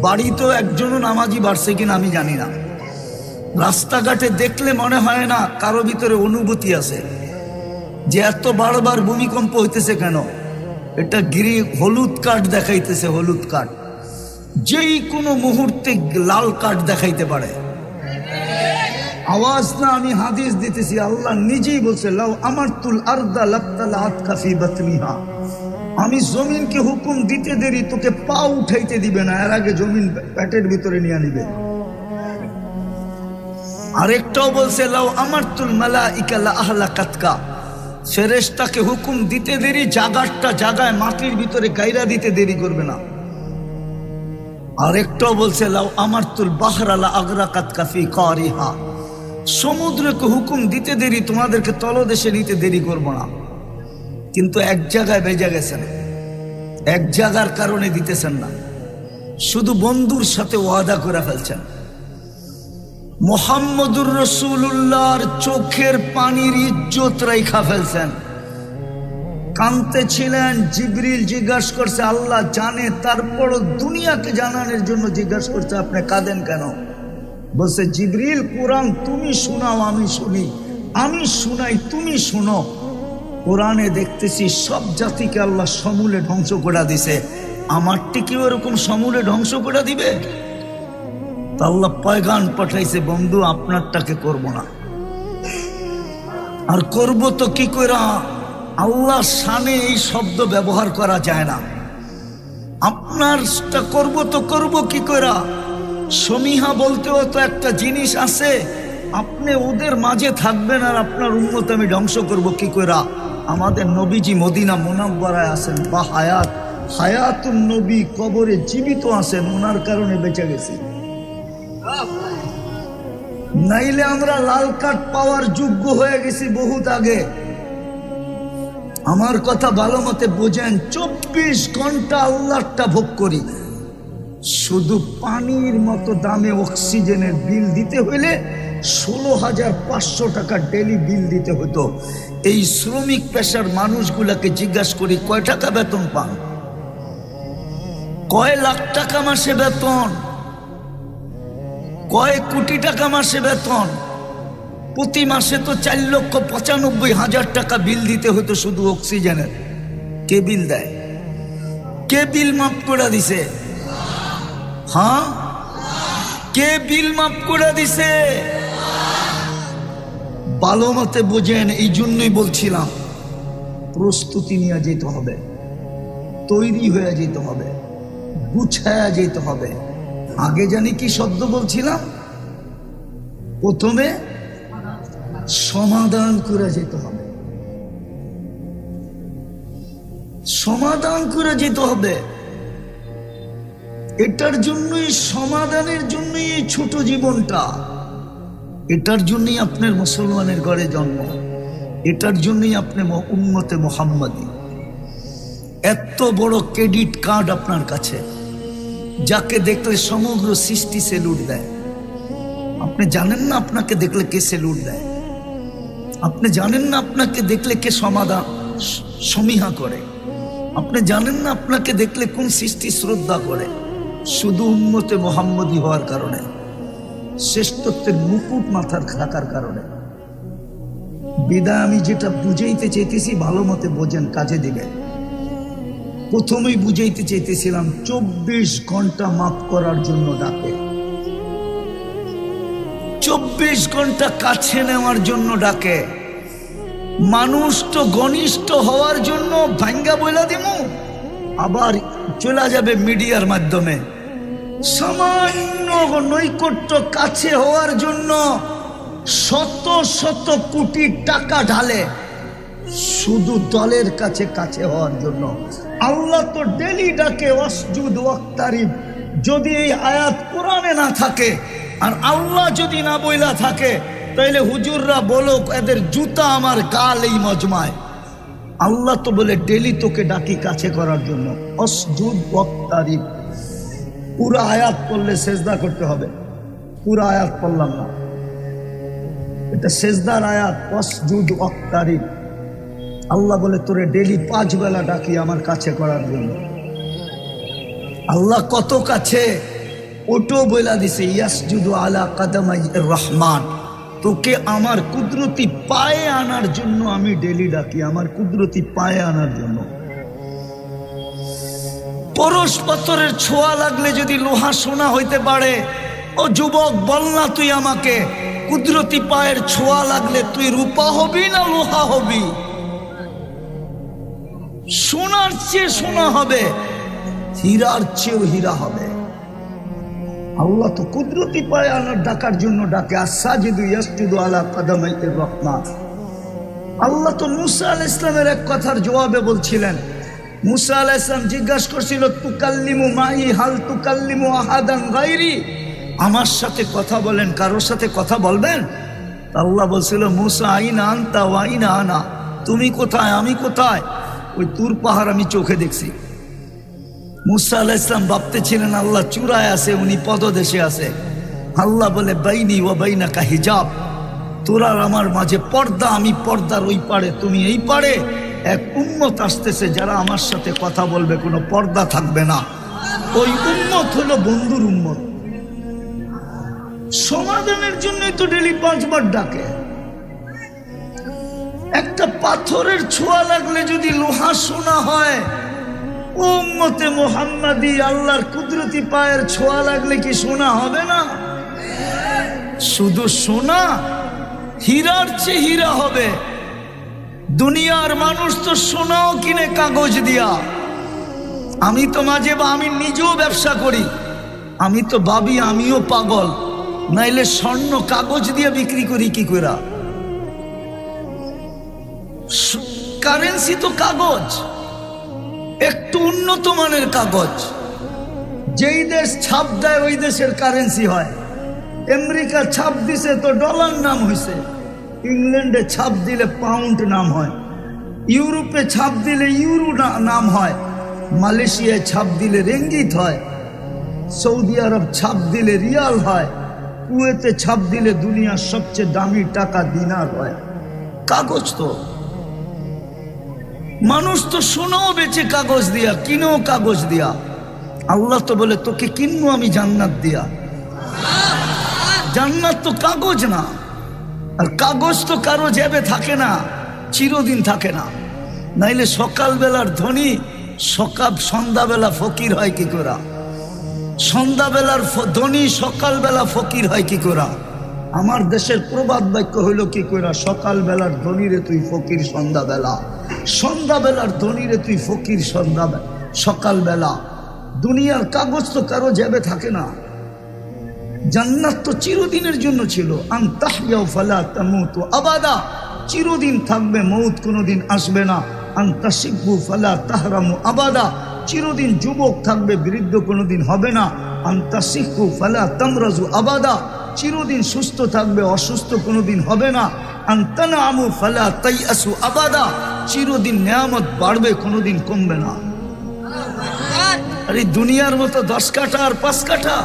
বাড়িতেও একজনও নামাজি বাড়ছে কিনা আমি জানি না। রাস্তাঘাটে দেখলে মনে হয় না কারো ভিতরে অনুভূতি আছে যে এত বারবার ভূমিকম্প হইতেছে কেন। এটা হলুদ কার্ড দেখাইতেছে, হলুদ কার্ড। যেই কোনো মুহূর্তে লাল কার্ড দেখাইতে পারে। আওয়াজ না, আমি হাদিস দিতেছি। আল্লাহ নিজেই বলছে, লাউ আমারতুল আরদা লাবতালাআত কাফি বাতনিহা। আমি জমিনকে হুকুম দিতে দেরি তোকে পা উঠাইতে দিবে না, এর আগে জমিন পেটের ভিতরে নিয়ে নিবে। আরেকটাও বলছে, লাউ আমারতুল মালাইকা লা আহলাকাতকা। ফেরেশতাকে হুকুম দিতে দেরি জাগারটা জাগায় মাটির ভিতরে গাইরা দিতে দেরি করবে না। আরেকটাও বলছে, লাউ আমারতুল বাহরা লা আগরাকাতকা ফি কারিহা। সমুদ্রকে হুকুম দিতে দেরি তোমাদেরকে তলদেশে নিতে দেরি করব না। কিন্তু এক জায়গায় বেজে গেছেন, এক জায়গার কারণে দিতেছেন না, শুধু বন্ধুর সাথে ওয়াদা করে ফেলছেন। মুহাম্মদুর রাসূলুল্লাহর চোখের পানির ইজ্জত রাইখা ফেলছেন। কাঁদতে ছিলেন, জিবরিল জিজ্ঞাসা করছে, আল্লাহ জানে তারপরও দুনিয়াকে জানানোর জন্য জিজ্ঞাসা করছে, আপনি কাঁদেন কেন? বলছে, জিবরিল কোরআন তুমি শোনাও আমি শুনি, আমি শুনাই তুমি শুনো। কোরআনে দেখতেছি সব জাতিকে আল্লাহ সমূলে ধ্বংস করে দিছে, আমারটি কি ওরকম সমূলে ধ্বংস করে দিবে? আল্লাহ পয়গাম পাঠাইছে, বন্ধু আপনারটাকে করব না। আর করব তো কি কইরা? আল্লাহ শানে এই শব্দ ব্যবহার করা যায় না। আপনারটা করব তো করব কি কইরা? সমীহা বলতেও তো একটা জিনিস আছে, আপনি ওদের মাঝে থাকবেন আর আপনার উম্মত আমি ধ্বংস করব কি কইরা? আমাদের নবীজি মদিনা মুনাওয়ারায় আছেন, বা হায়াতুন নবী কবরে জীবিত আছেন, ওনার কারণে বেঁচে গেছি। নাইলে আমরা লাল কার্ড পাওয়ার যোগ্য হয়ে গেছি বহুত আগে। আমার কথা ভালো মতে বোঝেন, 24 ঘন্টা আল্লাহটা ভোগ করি। শুধু পানির মতো দামে অক্সিজেনের বিল দিতে হইলে 16,500 টাকা ডেলি বিল দিতে হতো। এই শ্রমিক পেশার মানুষগুলাকে জিজ্ঞাসা করি, কয় টাকা বেতন পান? কয় লাখ টাকা মাসে বেতন? কয় কোটি টাকা মাসে বেতন? প্রতি মাসে তো 4,95,000 টাকা বিল দিতে হতো শুধু অক্সিজেনের। কে বিল দেয়? কে বিল মাফ করে দিছে? হ্যাঁ, কে বিল মাফ করে দিছে? ভালো মতে বোঝেন। এই জন্যই বলছিলাম প্রস্তুতি নিয়ে যেতে হবে, তৈরি হয়ে যেতে হবে, গুছায়া যেতে হবে। আগে জানি কি শব্দ বলছিলাম? প্রথমে সমাধান করে যেতে হবে, সমাধান করে যেতে হবে। এটার জন্যই, সমাধানের জন্যই এই ছোট জীবনটা, এটার জন্যই আপনার মুসলমানের ঘরে জন্ম, এটার জন্যই আপনি উম্মতে মুহাম্মাদি। এত বড় ক্রেডিট কার্ড আপনার কাছে, যাকে দেখলে সমগ্র সৃষ্টি সেলুট দেয়। আপনি জানেন না আপনাকে দেখলে কে সেলুট দেয়? আপনি জানেন না আপনাকে দেখলে কে সমীহা করে? আপনি জানেন না আপনাকে দেখলে কোন সৃষ্টি শ্রদ্ধা করে? শুধু উম্মতে মুহাম্মদি হওয়ার কারণে, শ্রেষ্ঠত্বের মুকুট মাথার থাকার কারণে। বিদায় আমি যেটা বুঝাইতে চাইতেছি ভালো মতে বোঝেন, কাজে দিবে। প্রথমেই বুঝাইতে চাইতেছিলাম 24 ঘন্টা মাফ করার জন্য ডাকে, 24 ঘন্টা কাছে নেওয়ার জন্য ডাকে। মানুষ তো ঘনিষ্ঠ হওয়ার জন্য ভাঙ্গা বইলা দিমু, আবার চলে যাবে মিডিয়ার মাধ্যমে। সামান্য নৈকট্য কাছে হওয়ার জন্য শত শত কোটি টাকা ঢালে, শুধু দলের কাছে কাছে হওয়ার জন্য। আল্লাহ তো ডেলি ডাকে, ওয়াসজুদ ওয়াক্তারিব। যদি এই আয়াত কোরআনে না থাকে আর আল্লাহ যদি না বইলা থাকে, তাইলে হুজুররা বলো এদের জুতা আমার গাল এই মজমায়। আল্লাহ তো বলে ডেলি তোকে ডাকি কাছে করার জন্য, ওয়াসজুদ ওয়াক্তারিব। পুরা আয়াত পড়লে সেজদা করতে হবে, পুরা আয়াত পড়লাম না, এটা সেজদার আয়াত। ওয়াসজুদ ওয়াক্তারিব। আল্লাহ বলে তোরে ডেলি 5 বেলা ডাকি আমার কাছে করার জন্য। আল্লাহ কত কাছে, ওটো বইলা দিছে ইয়াসজুদু আলা কাদামাই রহমান, তোকে আমার কুদরতি পায়ে আনার জন্য আমি ডেলি ডাকি, আমার কুদরতি পায়ে আনার জন্য। পরশ পাথরের ছোঁয়া লাগলে যদি লোহা সোনা হইতে পারে, ও যুবক বল না তুই আমাকে, কুদরতি পায়ের ছোঁয়া লাগলে তুই রূপা হবি না লোহা হবি? সোনার চেয়ে সোনা হবে, হীরার চেয়েও হীরা হবে। আল্লাহ তো কুদরতি পায়ে আনার ডাকার জন্য ডাকে, আসসাজিদু ইয়াসজুদু আলা কাদামাইর রহমান। আল্লাহ তো মুসা আলাইহিস সালামের এক কথার জবাবে বলছিলেন, মুসা আলাইহিস সালাম জিজ্ঞাসা করছিল তুকাল্লিমু মাই হাল তুকাল্লিমু আহাদান গায়রি, আমার সাথে কথা বলেন, কারোর সাথে কথা বলবেন? আল্লাহ বলছিল মুসা আইনা আনতা ওয়া আইনা আনা, তুমি কোথায় আমি কোথায়? ওই তুর পাহাড় আমি চোখে দেখছি। মুসা আলাইহিস সালাম ভাবতেছিলেন আল্লাহ চূড়ায় আছে, উনি পদদেশে আছে। আল্লাহ বলে বাইনি ওয়া বাইনাকা হিজাব, তোরা আমার মাঝে পর্দা, আমি পর্দার ওই পারে তুমি এই পারে। এক উম্মত আসতেছে যারা আমার সাথে কথা বলবে, কোনো পর্দা থাকবে না। ওই উম্মত হলো বন্ধুর উম্মত। সমাধানের জন্যই তো ডেলি 5 বার ডাকে। একটা পাথরের ছোঁয়া লাগলে যদি লোহা সোনা হয়, উম্মতে মুহাম্মাদি আল্লাহর কুদরতি পায়ের ছোঁয়া লাগলে কি সোনা হবে না? শুধু সোনা, হীরার চেয়ে হীরা হবে। দুনিয়ার মানুষ তো সোনাও কিনে কাগজ দিয়া। আমি তো মাঝে আমি নিজেও ব্যবসা করি, আমি তো ভাবি আমিও পাগল, নাইলে স্বর্ণ কাগজ দিয়ে বিক্রি করি কি করে? কারেন্সি তো কাগজ, একটু উন্নত মানের কাগজ। যেই দেশ ছাপ দেয় ওই দেশের কারেন্সি হয়। আমেরিকা ছাপ দিছে তো ডলার নাম হয়েছে, ইংল্যান্ডে ছাপ দিলে পাউন্ড নাম হয়, ইউরোপে ছাপ দিলে ইউরো নাম হয়, মালয়েশিয়ায় ছাপ দিলে রেঙ্গিত হয়, সৌদি আরব ছাপ দিলে রিয়াল হয়, কুয়েতে ছাপ দিলে দুনিয়ার সবচেয়ে দামি টাকা দিনার হয়। কাগজ তো মানুষ তো সোনাও বেচে কাগজ দিয়া, কিনেও কাগজ দিয়া। আল্লাহ তো বলে তোকে কিনবো আমি জান্নাত দিয়া। জান্নাত তো কাগজ না, আর কাগজ তো কারো জেবে থাকে না, চিরদিন থাকে না। নাইলে সকালবেলার ধনী সন্ধ্যাবেলা ফকির হয় কি করা? সন্ধ্যাবেলার ধনী সকালবেলা ফকির হয় কি করা? আমার দেশের প্রবাদ বাক্য হইল কি করা, সকালবেলার ধনীরে তুই ফকির সন্ধ্যাবেলা, সন্ধ্যাবেলার ধনীরে তুই ফকির সকালবেলা। দুনিয়ার কাগজ তো কারো জেবে থাকে না। জান্নাত তো চিরদিনের জন্য ছিল, আন তাহইয়া ফালা তামুতু আবাদা, চিরদিন থাকবে, মৌত কোনোদিন আসবে না। আন তাশিবু ফালা তাহরামু আবাদা, চিরদিন যুবক থাকবে, বৃদ্ধ কোনোদিন হবে না। আন তাসিহু ফালা তামরাজু আবাদা, চিরদিন সুস্থ থাকবে, অসুস্থ কোনোদিন হবে না। আন তানামু ফালা তাইয়াসু আবাদা, চিরদিন নেয়ামত বাড়বে, কোনোদিন কমবে না। আরে দুনিয়ার মতো 10 কাঠা আর 5 কাঠা,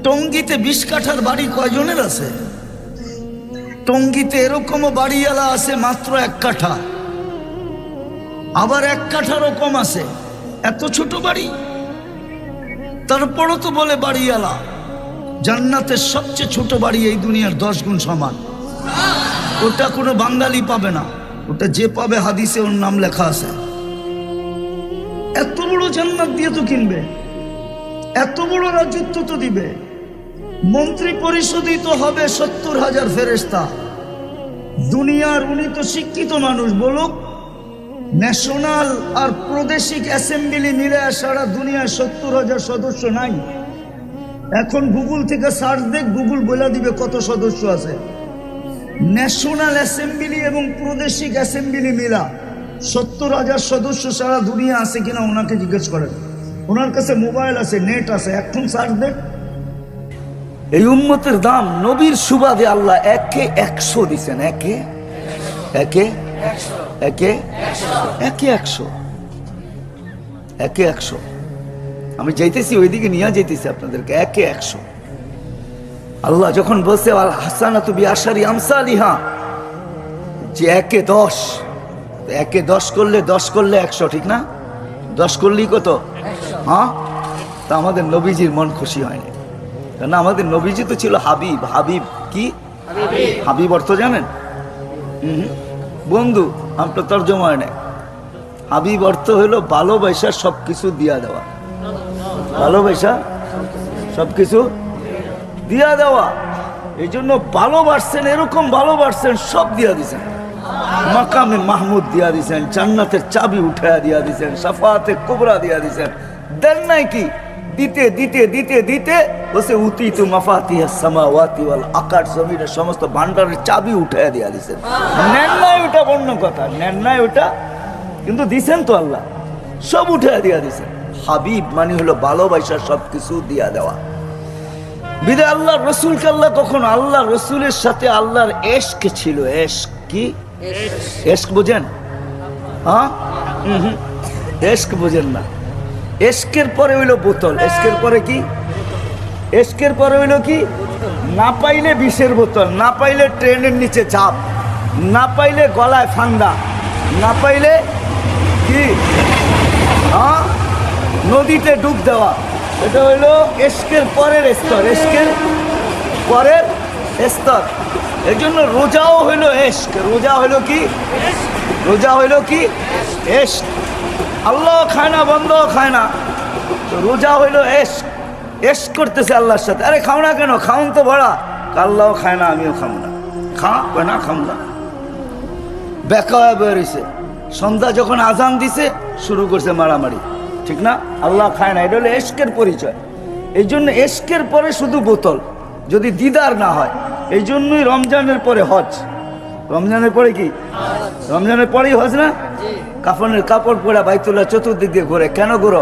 টঙ্গিতে 20 কাঠার বাড়ি কয়জনের আছে? টঙ্গিতে এরকমও বাড়িওয়ালা আছে মাত্র 1 কাঠা, আবার 1 কাঠারও কম আছে, এত ছোট বাড়ি। তারপরও তো বলে বাড়িওয়ালা। জান্নাতের সবচেয়ে ছোট বাড়ি এই দুনিয়ার 10 গুণ সমান। ওটা কোনো বাঙালি পাবে না, ওটা যে পাবে হাদিসে ওর নাম লেখা আছে। এত বড় জান্নাত দিয়ে তো কিনবে, এত বড় রাজত্ব তো দিবে। মন্ত্রী পরিষদই তো হবে 70,000 ফেরেশতা। দুনিয়ার উনি তো শিক্ষিত মানুষ, বলুক ন্যাশনাল আর প্রাদেশিক অ্যাসেম্বলি মিলে সারা দুনিয়ায় 70,000 সদস্য নাই। এখন গুগল থেকে সার্চ দেখ, গুগল বলে দিবে কত সদস্য আছে। ন্যাশনাল অ্যাসেম্বলি এবং প্রাদেশিক অ্যাসেম্বলি মিলা 70,000 সদস্য সারা দুনিয়া আছে কিনা ওনাকে জিজ্ঞেস করেন। ওনার কাছে মোবাইল আছে, নেট আছে, এখন সার্চ দেখ। এই উম্মতের দাম নবীর সুবাদে আল্লাহ 100 দিচ্ছেন। 100 আমি যাইতেছি ওইদিকে নিয়ে যাইতেছি আপনাদেরকে। 100 আল্লাহ যখন বলছে আল হাসানাতু বিআশারি আমসালিহা, যে 10 করলে 10 করলে 100, ঠিক না? 10 করলেই কত? হ্যাঁ, তা আমাদের নবীজির মন খুশি হয়নি, কেন আমাদের নবীজি তো ছিল হাবিব। হাবিব কি? হাবিব অর্থ জানেন? বন্ধু, আপনার তর্জমা হয় না। হাবিব অর্থ হলো ভালোবাসা সবকিছু দিয়া দেওয়া। ভালোবাসা সবকিছু দিয়া দেওয়া। এই জন্য ভালোবাসছেন, এরকম ভালোবাসছেন সব দিয়া দিছেন। মাকামে মাহমুদ দিয়া দিছেন, জান্নাতের চাবি উঠায়া দিয়া দিছেন, শাফাতে কুবরা দিয়া দিছেন। দেন নাই কি? দিতে দিতে দিতে দিতে বসে উতিতু মাফাতিহাস সামাওয়াতি ওয়াল আকাশ, জমিনের সমস্ত ভান্ডারের চাবি উঠায়া দিয়া দিছেন। নেন নাই ওটা অন্য কথা, নেন নাই ওটা, কিন্তু দিছেন তো আল্লাহ, সব উঠায়া দিয়া দিছেন। হাবিব মানে হলো ভালোবাসা সবকিছু দিয়া দেওয়া। বিদে আল্লাহ রসুলকে আল্লাহ কখনো, আল্লাহ রসুলের সাথে আল্লাহর এশক ছিল। এশক কি? এশক বোঝেন? হ্যাঁ, এশক বোঝেন না। এশকের পরে হইলো বোতল। এশকের পরে কি? এশকের পরে হইলো কি? না পাইলে বিষের বোতল, না পাইলে ট্রেনের নিচে চাপ, না পাইলে গলায় ফান্দা, না পাইলে কি হ্যাঁ নদীতে ডুব দেওয়া। এটা হইলো এশকের পরের স্তর, এশকের পরের স্তর। এই জন্য রোজাও হইলো এশক। রোজা হইলো কি? রোজা হইলো কি? এশক। আল্লাহ খায় না, বন্ধও খায় না, রোজা হইলো এশক। এশক করতেছে আল্লাহর সাথে। আরে খাও না কেন? খাওন তো ভরা। আল্লাহও খায় না, আমিও খাবো না। খা না, খাম না। বেকা বেরিয়েছে। সন্ধ্যা যখন আজান দিছে শুরু করছে মারামারি, ঠিক না? আল্লাহ খায় না। এটা হলো এশকের পরিচয়। এই জন্য এশকের পরে শুধু বোতল, যদি দিদার না হয়। এই জন্যই রমজানের পরে হজ। রমজানের পরে কি? রমজানের পরেই হজ না? কাফনের কাপড় পরা বাইতুল্লাহ চতুর্দিক দিয়ে ঘোরে। কেন ঘোরো?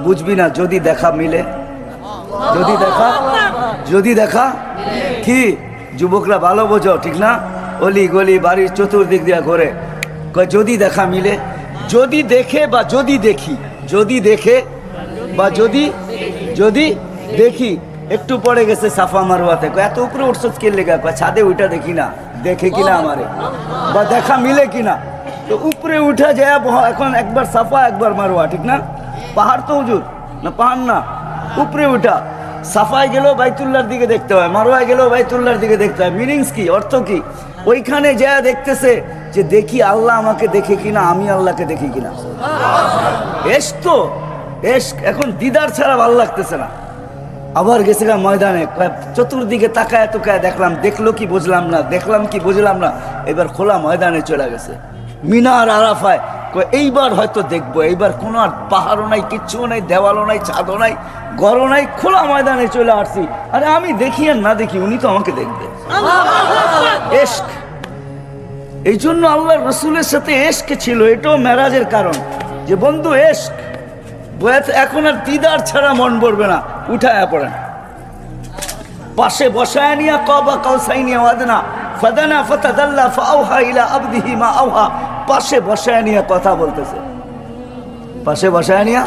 বুঝবি না, যদি দেখা মিলে। যদি দেখা কি? যুবকরা ভালো বোঝো, ঠিক না? অলি গলি বাড়ির চতুর্দিক দিয়ে ঘোরে। যদি দেখা মিলে, যদি দেখে বা যদি দেখি, যদি দেখে বা যদি দেখি। একটু পরে গেছে সাফা মারওয়াতে, এত উপরে উঠছ কে লেগে? ছাদে ওইটা দেখি না, দেখে কিনা আমারে, বা দেখা মিলে কিনা। তো উপরে উঠা যায় এখন, একবার সাফা একবার মারওয়া, ঠিক না? পাহাড় তো হুজুর না, পাহাড় না, উপরে উঠা। সাফায় গেলেও বাইতুল্লাহর দিকে দেখতে হয়, মারওয়ায় গেলেও বাইতুল্লাহর দিকে দেখতে হয়। মিনিংস কি? অর্থ কি? ওইখানে যা দেখতেছে যে দেখি আল্লাহ আমাকে দেখে কিনা, আমি আল্লাহকে দেখি কিনা। এশক তো এশক। এখন দিদার ছাড়া ভালো লাগতেছে না। আবার গেছে গা ময়দানে, চতুর্দিকে তাকায় তোকায় দেখলাম, দেখলো কি বুঝলাম না, দেখলাম কি বুঝলাম না। এবার খোলা ময়দানে চলে গেছে, মিনার আরাফায়। এইবার হয়তো দেখবো, এইবার কোনো আর পাহাড়ও নাই, কিচ্ছু নাই, দেওয়ালও নাই, ছাদও নাই, ঘরও নাই, খোলা ময়দানে চলে আসছি। আরে আমি দেখি আর না দেখি, উনি তো আমাকে দেখবে। এশক। এই জন্য আল্লাহ রসুলের সাথে এশক ছিল। এটাও মেরাজের কারণ যে বন্ধু এশক। এখন আর দিদার ছাড়া মন ভরবে না। উঠায় পড়েন, পাশে বসায় নিয়া কবা কাউসাইনি ওয়াদনা ফাদানা ফাতাদাল্লা ফাআওহা ইলা আবদিহি মা আওহা। পাশে বসায় নিয়া কথা বলতেছে। পাশে বসায় নিয়া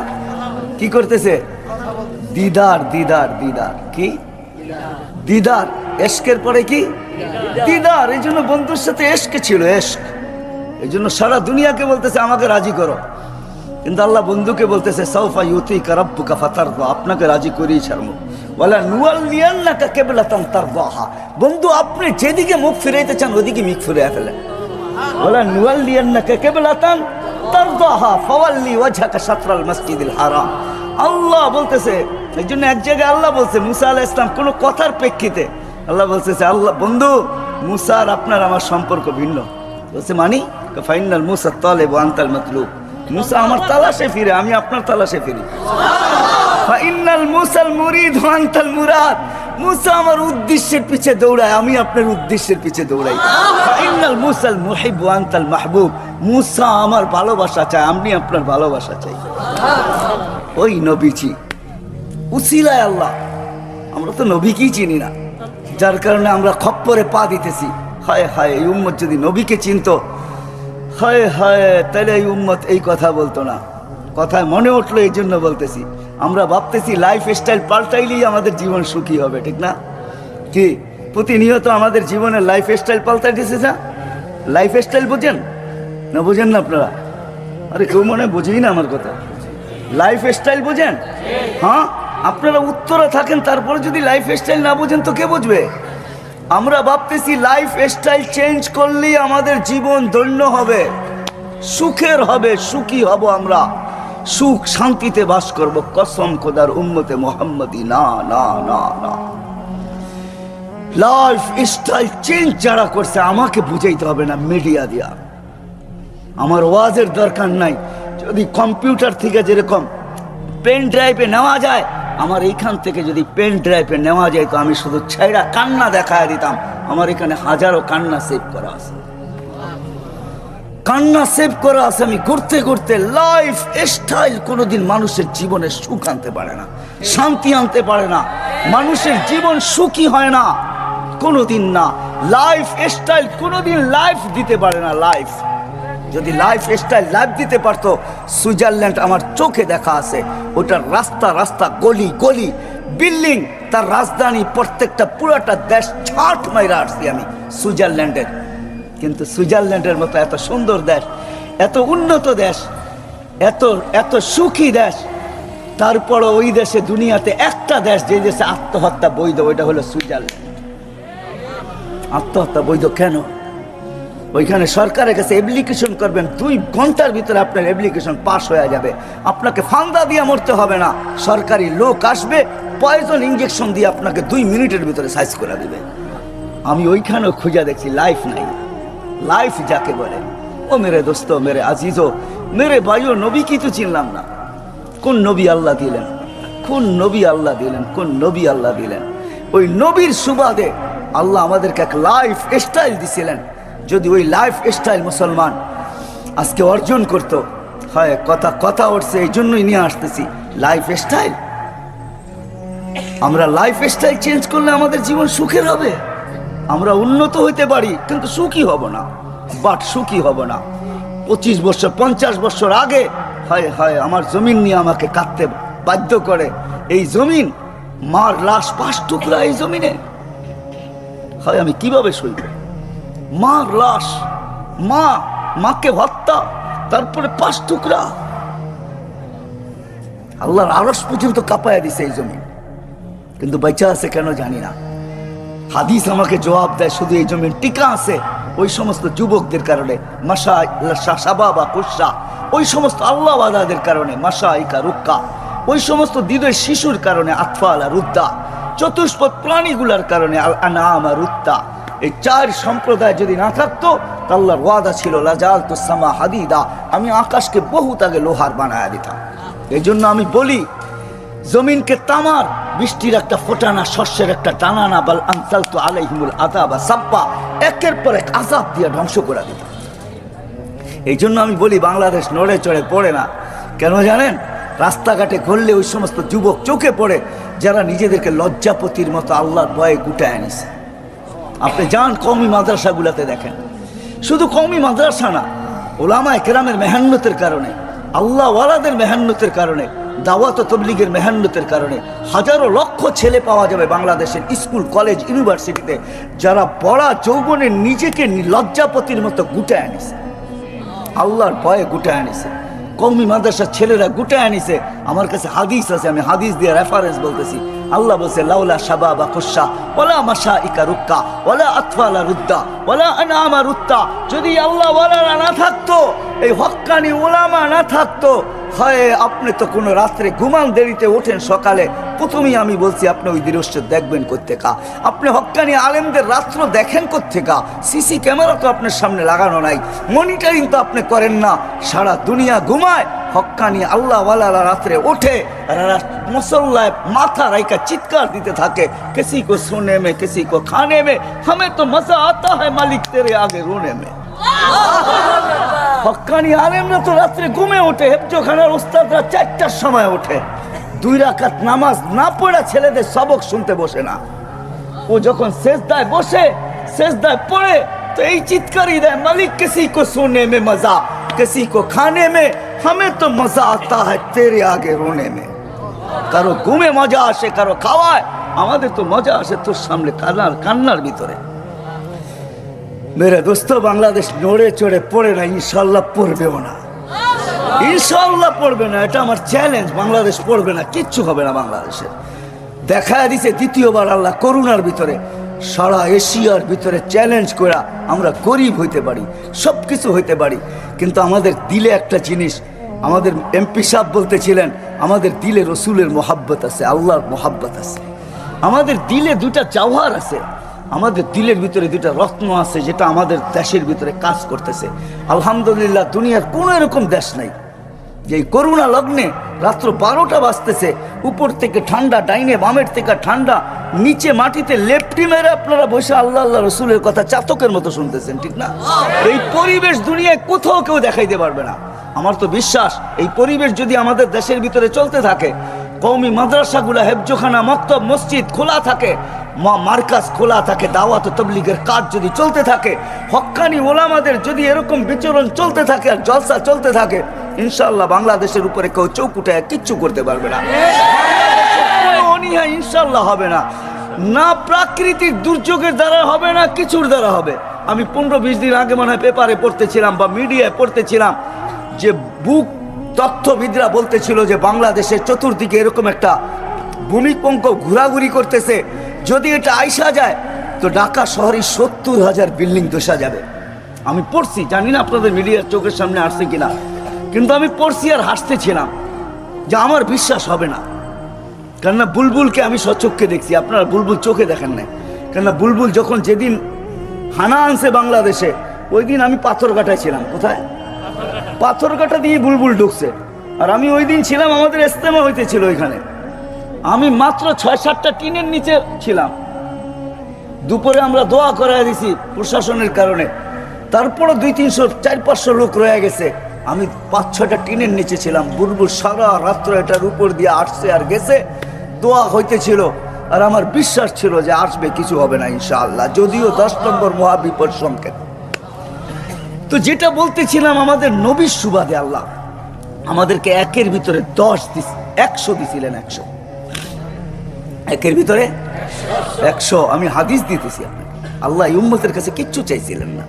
কি করতেছে? দিদার দিদার দিদার। কি দিদার? এশকের পরে কি? দিদার। এই জন্য বন্ধুর সাথে এশক ছিল, এশক। এই জন্য সারা দুনিয়াকে বলতেছে আমাকে রাজি করো, কিন্তু আল্লাহ বন্ধুকে বলতেছে সাউফা ইউতিকা রাব্বুকা ফাতারদা, আপনাকে রাজি করেই ছাড়বো। ওয়ালা নুওয়াল্লিয়ান্নাকা কিবলাতান তারদাহা, বন্ধু আপনি যেদিকে মুখ ফিরাইতে চান ওদিকে মুখ ফিরিয়ে ফেলেন। ওয়ালা নুওয়াল্লিয়ান্নাকা কিবলাতান তারদাহা ফাওয়াল্লি ওয়াজহাকা শাতরাল মসজিদিল হারাম। আল্লাহ বলতেছে। এই জন্য এক জায়গায় আল্লাহ বলছে মুসা আলাইহিস সালাম কোন কথার প্রেক্ষিতে আল্লাহ বলতেছে, আল্লাহ বন্ধু মুসা আর আপনার আমার সম্পর্ক ভিন্ন। বলছে মানি? ফাইনাল মুসা তালেব ওয়া আনতাল মাতলুব। মুসা আমার তালাশে ফিরে, আমি আপনার তালাশে ফিরি। ফাইনাল মুসাল মুরিদ ওয়া আনতাল মুরাদ। মুসা আমার উদ্দেশ্যের পিছে দৌড়ায়, আমি আপনার উদ্দেশ্যের পিছে দৌড়াই। ফাইনাল মুসাল মুহিব ওয়া আনতাল মাহবুব। মুসা আমার ভালোবাসা চায়, আমি আপনার ভালোবাসা চাই। ওই নবীজি উসিলায় আল্লাহ। আমরা তো নবীকেই চিনি না, যার কারণে আমরা খপ্পরে পা দিতেছি। হায় হায়, এই উম্মত যদি নবীকে চিনতো, হায় হায়, তাহলে এই উম্মত এই কথা বলতো না। কথায় মনে উঠলো, এই জন্য বলতেছি। আমরা ভাবতেছি লাইফ স্টাইল পাল্টাইলেই আমাদের জীবন সুখী হবে, ঠিক না? কি প্রতিনিয়ত আমাদের জীবনের লাইফ স্টাইল পাল্টাইতেছে। যা লাইফ স্টাইল বোঝেন না? বোঝেন না আপনারা? আরে কেউ মনে বোঝেই না আমার কথা। লাইফ স্টাইল বোঝেন? হ্যাঁ, আপনারা উত্তরে থাকেন, তারপরে যদি লাইফ স্টাইল না বোঝেন তো কে বুঝবে? আমরা ভাবতেছি লাইফ স্টাইল চেঞ্জ করলেই আমাদের জীবন ধন্য হবে, সুখের হবে, সুখী হব আমরা, সুখ শান্তিতে বাস করব। কসম খোদার উম্মতে মোহাম্মদী, না না না না। লাইফ স্টাইল চেঞ্জ যারা করছে আমাকে বুঝাইতে হবে না মিডিয়া দিয়া, আমার ওয়াজের দরকার নাই। যদি কম্পিউটার থেকে যেরকম পেন ড্রাইভে নেওয়া যায়, আমার এইখান থেকে যদি পেন ড্রাইভে নেওয়া যায় তো আমি শুধু ছেঁড়া কান্না দেখায় দিতাম। আমার এখানে হাজারো কান্না সেভ করা আছে, কান্না সেভ করা আছে। আমি করতে করতে লাইফ স্টাইল কোনোদিন মানুষের জীবনে সুখ আনতে পারে না, শান্তি আনতে পারে না, মানুষের জীবন সুখী হয় না কোনোদিন না। লাইফ স্টাইল কোনোদিন লাইফ দিতে পারে না। লাইফ যদি লাইফ স্টাইল লাইফ দিতে পারতো, সুইজারল্যান্ড আমার চোখে দেখা আছে, ওটার রাস্তা রাস্তা গলি গলি বিল্ডিং, তার রাজধানী, প্রত্যেকটা পুরাটা দেশ ছাট মাইরা আসছি আমি সুইজারল্যান্ডের। কিন্তু সুইজারল্যান্ডের মতো এত সুন্দর দেশ, এত উন্নত দেশ, এত এত সুখী দেশ, তারপরও ওই দেশে দুনিয়াতে একটা দেশ যে দেশে আত্মহত্যা বৈধ, ওইটা হলো সুইজারল্যান্ড। আত্মহত্যা বৈধ কেন? ওইখানে সরকারের কাছে অ্যাপ্লিকেশন করবেন, 2 ঘন্টার ভিতরে আপনার অ্যাপ্লিকেশন পাস হয়ে যাবে। আপনাকে ফান্দা দিয়ে মরতে হবে না, সরকারি লোক আসবে, পয়জন ইঞ্জেকশন দিয়ে আপনাকে 2 মিনিটের ভিতরে সাইজ করে দেবে। আমি ওইখানেও খুঁজে দেখছি লাইফ নাই। লাইফ যাকে বলে, ও মেরে দোস্ত, মেরে আজিজো, মেরে ভাইও, নবী কি তো চিনলাম না। কোন নবী আল্লাহ দিলেন, কোন নবী আল্লাহ দিলেন, কোন নবী আল্লাহ দিলেন? ওই নবীর সুবাদে আল্লাহ আমাদেরকে এক লাইফ স্টাইল দিছিলেন। যদি ওই লাইফ স্টাইল মুসলমান আজকে অর্জন করতো, হয় কথা কথা উঠছে, এই জন্যই নিয়ে আসতেছি লাইফ স্টাইল। আমরা লাইফ স্টাইল চেঞ্জ করলে আমাদের জীবন সুখের হবে, আমরা উন্নত হইতে পারি, কিন্তু সুখী হব না। বাট সুখী হব না। 25 বছর 50 বছর আগে হয় হয় আমার জমিন নিয়ে আমাকে কাঁদতে বাধ্য করে। এই জমিন, মার লাশ 5 টুকরা এই জমিনে, হয় আমি কিভাবে সইব? মার লাশ, মাকে হত্যা, তারপরে 5 টুকরা। আল্লাহর আরশ পর্যন্ত কাঁপায়া দিছে এই জমিন, কিন্তু বেঁচে আছে কেন জানি না। হাদিস আমাকে জবাব দেয়, শুধু এই জমিন টিকা আছে ওই সমস্ত যুবকদের কারণে, শাবাবা কুসা, ওই সমস্ত আল্লাহওয়ালাদের কারণে, মাশাইকা রুক্কা, ওই সমস্ত দিদের শিশুর কারণে, আতফালা রুদ্দা, চতুষ্পদ প্রাণীগুলার কারণে, আল আনামা রুত্তা। এই 4 সম্প্রদায় যদি না থাকতো, আল্লাহর ওয়াদা ছিল লাজালতু সামা হাদিদা, আমি আকাশকে বহুত আগে লোহার বানায়া দিতাম। এই জন্য আমি বলি, জমিনকে তামার, বৃষ্টির একটা ফোটানা, শস্যের একটা দানা না, বাল আনসালতু আলাইহিমুল আযাবা সাব্বা, একের পর এক আযাব দিয়ে ধ্বংস করে দিতাম। এই জন্য আমি বলি, বাংলাদেশ নড়ে চড়ে পড়ে না। কেন জানেন? রাস্তাঘাটে ঘুরলে ওই সমস্ত যুবক চোখে পড়ে যারা নিজেদেরকে লজ্জাপতির মতো আল্লাহর ভয়ে গুটায় এনেছে। আপনি যান কওমি মাদ্রাসাগুলোতে দেখেন, শুধু কওমি মাদ্রাসা না, ওলামায়ে কেরামের মেহান্নতের কারণে, আল্লাহওয়ালাদের মেহান্নতের কারণে, দাওয়াত ও তবলিগের মেহান্নতের কারণে হাজারো লক্ষ ছেলে পাওয়া যাবে বাংলাদেশের স্কুল, কলেজ, ইউনিভার্সিটিতে, যারা পড়া যৌবনে নিজেকে লজ্জাপতির মতো গুটায় আনিছে, আল্লাহর ভয়ে গুটায় আনিছে। কওমি মাদ্রাসার ছেলেরা গুটায় আনিছে। আমার কাছে হাদিস আছে, আমি হাদিস দিয়ে রেফারেন্স বলতেছি। আল্লাহ বলছে, লাউলা শাবাবা কুসা ওয়ালা মাশাইকা রুক্কা ওয়ালা আতফালা রুদ্দা ওয়ালা আনামা রুত্তা, যদি আল্লাহ ওয়ালারা না থাকতো, এই হক্কানি ওলামা না থাকতো, হয় আপনি তো কোনো রাত্রে ঘুমান, দেরিতে ওঠেন, সকালে প্রথমেই আমি বলছি আপনি ওই দৃশ্য দেখবেন কোত্থেকা? আপনি হক্কানি আলেমদের রাত্র দেখেন কোত্থেকা? সিসি ক্যামেরা তো আপনার সামনে লাগানো নাই, মনিটরিং তো আপনি করেন না, সারা দুনিয়া ঘুমায়, হক্কানি আল্লাহওয়ালারা রাত্রে ওঠে, মুসল্লায় মাথা রাইকা চিৎকার দিতে থাকে, কিসি কো সোনে মে কিসি কো খানে মে, हमें तो मजा आता है मालिक तेरे आगे रोने में। হক্কানি আলেমরা তো রাত্রে ঘুমে ওঠে, হেফজোখানার ওস্তাদরা 4টার সময় ওঠে, 2 রাকাত নামাজ না পড়া ছেলেদের সবক শুনতে বসে না। ও যখন সেজদায় বসে, সেজদায় পড়ে, তো এই চিৎকারই দেয়, মালিক কিসি কো সোনে মে মজা কিসি কো খানে মে, हमें तो मजा आता है तेरे आगे रोने में। কারো ঘুমে মজা আসে, কারো খাওয়ায়, আমাদের তো মজা আসে তোর সামনে কান্নার ভিতরে। মেরে দোস্ত, বাংলাদেশ নড়ে চড়ে পড়ে না, ইনশাল্লাহ পড়বেও না। ইনশাআল্লাহ পড়বে না, এটা আমার চ্যালেঞ্জ। বাংলাদেশ পড়বে না, কিচ্ছু হবে না বাংলাদেশে। দেখা দিছে দ্বিতীয়বার আল্লাহ করোনার ভিতরে সারা এশিয়ার ভিতরে চ্যালেঞ্জ করে আমরা গরিব হইতে পারি, সব কিছু হইতে পারি, কিন্তু আমাদের দিলে একটা জিনিস, আমাদের এমপি সাহেব বলতেছিলেন আমাদের দিলে রসুলের মোহাব্বত আছে, আল্লাহর মোহাব্বত আছে। আমাদের দিলে দুটা জওহার আছে, আমাদের দিলের ভিতরে দুটা রত্ন আছে, যেটা আমাদের দেশের ভিতরে কাজ করতেছে। আলহামদুলিল্লাহ, দুনিয়ার কোনো এরকম দেশ নাই যে করোনা লগ্নে রাত্র 12টা বাজতেছে, উপর থেকে ঠান্ডা, ডাইনে বামের থেকে ঠান্ডা, নিচে মাটিতে লেপটি মেরে আপনারা বসে আল্লাহ আল্লাহ রসুলের কথা চাতকের মতো শুনতেছেন, ঠিক না? এই পরিবেশ দুনিয়ায় কোথাও কেউ দেখাইতে পারবে না। আমার তো বিশ্বাস এই পরিবেশ যদি আমাদের দেশের ভিতরে চলতে থাকে, কওমি মাদ্রাসাগুলো, হেফজোখানা, মক্তব, মসজিদ খোলা থাকে, মার্কাজ খোলা থাকে, দাওয়াত ও তাবলীগের কাজ যদি চলতে থাকে, হক্কানি ওলামাদের যদি এরকম বিচরণ চলতে থাকে আর জলসা চলতে থাকে, ইনশাআল্লাহ বাংলাদেশের উপরে কেউ চোখ উঠায় কিচ্ছু করতে পারবে না। কোনো অনীহা ইনশাআল্লাহ হবে না, না প্রাকৃতিক দুর্যোগের দ্বারা হবে, না কিছুর দ্বারা হবে। আমি 15-20 দিন আগে মনে হয় পেপারে পড়তেছিলাম বা মিডিয়ায় পড়তেছিলাম যে বুক তথ্যবিদরা বলতেছিল যে বাংলাদেশের চতুর্দিকে এরকম একটা ভূমিকম্প ঘোরাঘুরি করতেছে, যদি এটা আইসা যায় তো ঢাকা শহরে 70,000 বিল্ডিং ধসা যাবে। আমি পড়ছি, জানি না আপনাদের মিডিয়ার চোখের সামনে আসছে কিনা, কিন্তু আমি পড়ছি আর হাসতেছিলাম যে আমার বিশ্বাস হবে না। কেননা বুলবুলকে আমি সচক্ষে দেখছি, আপনারা বুলবুল চোখে দেখেন নাই। কেননা বুলবুল যখন যেদিন হানা আনছে বাংলাদেশে, ওই দিন আমি পাথরঘাটায় ছিলাম। কোথায়? পাথরঘাটা দিয়ে বুলবুল ঢুকছে, আর আমি ওই দিন ছিলাম, আমাদের ইজতেমা হইতেছিল ওইখানে। আমি মাত্র 6-7টা টিনের নিচে ছিলাম। দুপুরে আমরা দোয়া করাই দিছি প্রশাসনের কারণে, তারপরও 200-300-400-500 লোক রয়ে গেছে। আমি 5-6টা টিনের নিচে ছিলাম। বুলবুল সারা রাত্র এটার উপর দিয়ে আসছে আর গেছে, দোয়া হইতেছিল, আর আমার বিশ্বাস ছিল যে আসবে, কিছু হবে না ইনশাআল্লাহ, যদিও 10 নম্বর মহাবিপদ সংকেত। তো যেটা বলতেছিলাম, আমাদের নবীর সুবাদে আল্লাহ আমাদেরকে একের ভিতরে 100 দিছিলেন। 100 একের ভিতরে 100। আমি হাদিস দিতেছি আপনাকে, আল্লাহ এই উম্মতের কাছে কিচ্ছু চাইছিলেন না।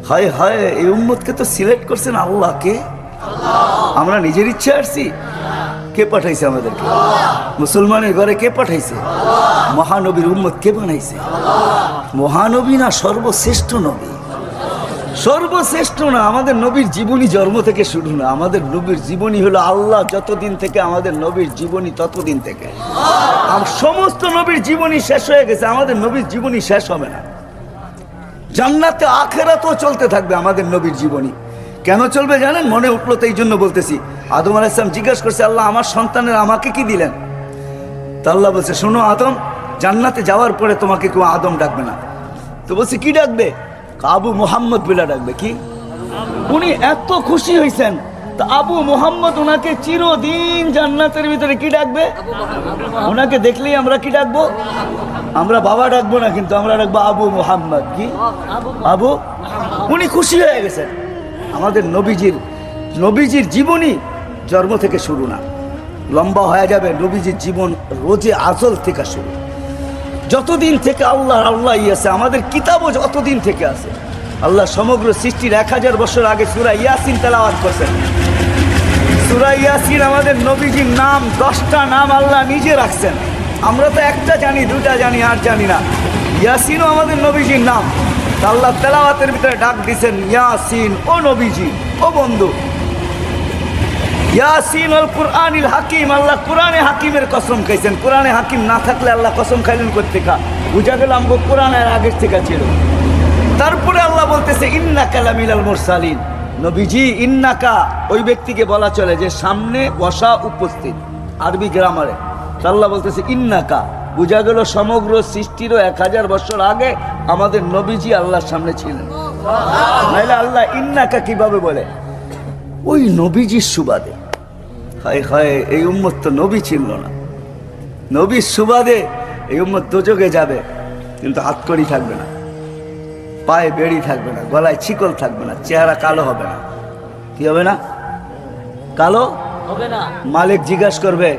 হায় হায়, এই উম্মতকে তো সিলেক্ট করছেন আল্লাহ। কে? আমরা নিজের ইচ্ছা আসছি? কে পাঠাইছে আমাদেরকে? মুসলমানের ঘরে কে পাঠাইছে? মহানবীর উম্মত কে বানাইছে? মহানবী না সর্বশ্রেষ্ঠ নবী? সর্বশ্রেষ্ঠ না, আমাদের নবীর জীবনী জন্ম থেকে শুরু না, আমাদের নবীর জীবনী হলো আল্লাহ যতদিন থেকে আমাদের নবীর জীবনী ততদিন থেকে। সমস্ত নবীর জীবনী শেষ হয়ে গেছে, আমাদের নবীর জীবনী শেষ হবে না। জান্নাতে আখেরাতেও চলতে থাকবে আমাদের নবীর জীবনী। কেন চলবে জানেন? মনে উঠলো তো এই জন্য বলতেছি। আদম আলাইহিস সালাম জিজ্ঞাসা করছে, আল্লাহ আমার সন্তানের আমাকে কি দিলেন? তা আল্লাহ বলছে, শোনো আদম, জান্নাতে যাওয়ার পরে তোমাকে কেউ আদম ডাকবে না। তো বলছে কি ডাকবে? আবু মোহাম্মদ বলে ডাকবে। কি? উনি এত খুশি হয়েছেন, তো আবু মোহাম্মদ ওনাকে চিরদিন জান্নাতের ভিতরে কি ডাকবে? ওনাকে দেখলেই আমরা কি ডাকবো? আমরা বাবা ডাকবো না, কিন্তু আমরা ডাকবো আবু মোহাম্মদ। কি? আবু। উনি খুশি হয়ে গেছেন। আমাদের নবীজির জীবনী জন্ম থেকে শুরু না, লম্বা হয়ে যাবে। নবীজির জীবন রোজে আজল থেকে শুরু, যতদিন থেকে আল্লাহ আছে, আমাদের কিতাবও যতদিন থেকে আছে। আল্লাহ সমগ্র সৃষ্টির 1000 বছর আগে সূরা ইয়াসিন তেলাওয়াত করছেন। সূরা ইয়াসিন আমাদের নবীজির নাম, 10টা নাম আল্লাহ নিজে রাখছেন। আমরা তো একটা জানি, 2টা জানি, আর জানি না। ইয়াসিনও আমাদের নবীজির নাম। আল্লাহ তেলাওয়াতের ভিতরে ডাক দিচ্ছেন, ইয়াসিন, ও নবীজি, ও বন্ধু, ইয়াসিন আল কুরআনিল হাকিম। আল্লাহ কোরআনে হাকিমের কসম খাইছেন। কোরআনে হাকিম না থাকলে আল্লাহ কসম খাইলেন কোত্থেকে? বুঝা গেল আমগো কোরআনের আগের থেকে ছিল। তারপরে আল্লাহ বলতেছে, ইন্নাকা লামিনাল মুরসালিন। নবীজি, ইন্নাকা ওই ব্যক্তিকে বলা চলে যে সামনে বসা, উপস্থিত, আরবি গ্রামারে। আল্লাহ বলতেছে ইন্নাকা, বুঝা গেল সমগ্র সৃষ্টিরও 1000 বছর আগে আমাদের নবীজি আল্লাহর সামনে ছিলেন। নাইলে আল্লাহ ইন্নাকা কিভাবে বলে? ওই নবীজির সুবাদে। হায় হায়, এই উম্মত তো নবী চিনল না। নবীর সুবাদে এই উম্মত দোজখে যাবে, কিন্তু হাতকড়ি থাকবে না, পায়ে বেড়ি থাকবে না, গলায় শিকল থাকবে না, চেহারা কালো হবে না। কি হবে না? কালো হবে না। মালিক জিজ্ঞাসা করবে,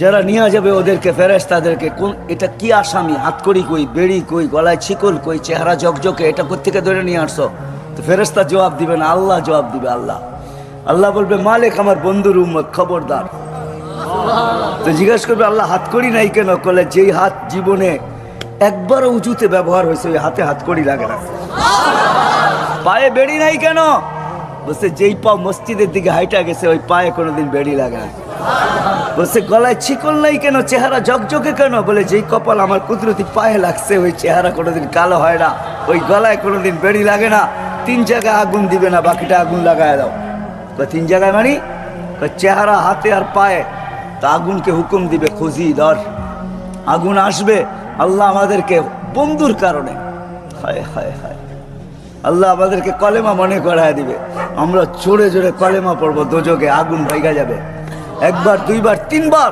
যারা নিয়ে যাবে ওদেরকে, ফেরেশতাদেরকে, কোন এটা কি আসামি? হাতকড়ি কই, বেড়ি কই, গলায় শিকল কই, চেহারা জকজকে, এটা কোত্থেকে ধরে নিয়ে আসছো? তো ফেরেশতা জবাব দিবে না, আল্লাহ জবাব দিবে। আল্লাহ আল্লাহ বলবে মালিক আমার বন্ধুর উম্মত, খবরদার। তো জিজ্ঞাসা করবে আল্লাহ হাত করি নাই কেন? বলে যেই হাত জীবনে একবারও উঁচুতে ব্যবহার হয়েছে ওই হাতে হাত করি লাগে না। পায়ে বেড়ি নাই কেন? বলছে যেই পাও মসজিদের দিকে হাইটা গেছে ওই পায়ে কোনোদিন বেড়ি লাগে না। বলছে গলায় ছিকল নাই কেন? চেহারা ঝকঝকে কেন? বলে যেই কপাল আমার কুদরতি পায়ে লাগছে ওই চেহারা কোনোদিন কালো হয় না, ওই গলায় কোনোদিন বেড়ি লাগে না। 3 জায়গায় আগুন দিবে না, বাকিটা আগুন লাগায় দাও। 3 জায়গায় মানে চেহারা, হাতে আর পায়ে। তা আগুনকে হুকুম দিবে খুঁজি ধর, আগুন আসবে। আল্লাহ আমাদেরকে বন্ধুর কারণে, হায় হায় হায়, আল্লাহ আমাদেরকে কলেমা মনে করায় দিবে। আমরা জোরে জোরে কলেমা পড়বো, দোজকে আগুন ভাইগা যাবে। 1 বার 2 বার 3 বার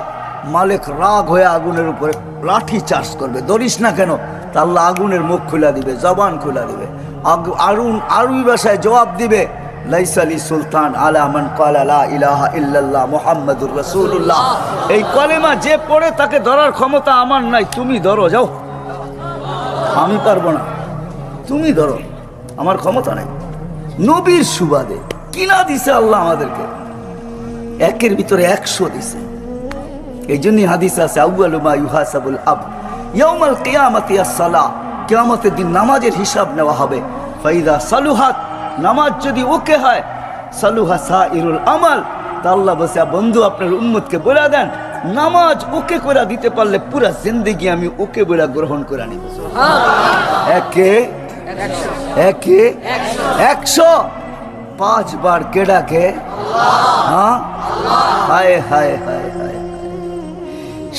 মালিক রাগ হয়ে আগুনের উপরে লাঠি চার্জ করবে, ধরিস না কেন? তা আল্লাহ আগুনের মুখ খুলে দিবে, জবান খুলে দিবে। আগুন আরবি ভাষায় জবাব দিবে, লাইসালি সুলতান আলা মান ক্বালা লা ইলাহা ইল্লাল্লাহ মুহাম্মাদুর রাসূলুল্লাহ। এই কলেমা যে পড়ে তাকে ধরার ক্ষমতা আমার নাই, তুমি ধরো, যাও। আমি পারবো না, তুমি ধরো, আমার ক্ষমতা নাই। নবীর সুবাদে কিনা দিছে আল্লাহ আমাদেরকে, 1-এর ভিতরে 100 দিছে। এই জন্যই হাদিস আছে আউয়ালু মা ইউহাসাবুল আবদ ইয়াউমাল কিয়ামাতি আস-সালাহ, কিয়ামতের দিন নামাজের হিসাব নেওয়া হবে। ফাইদা সালুহাত, নামাজ যদি ওকে হয়, সালুহা সাইরুল আমাল। তা আল্লাহ বলছে বন্ধু আপনার উম্মতকে বলে দেন নামাজ ওকে করে দিতে পারলে পুরা জিন্দেগি আমি ওকে বলে গ্রহণ করে নিব। একে 100 5 বার কে ডাকে? হ্যাঁ, হায় হায় হায় হায়।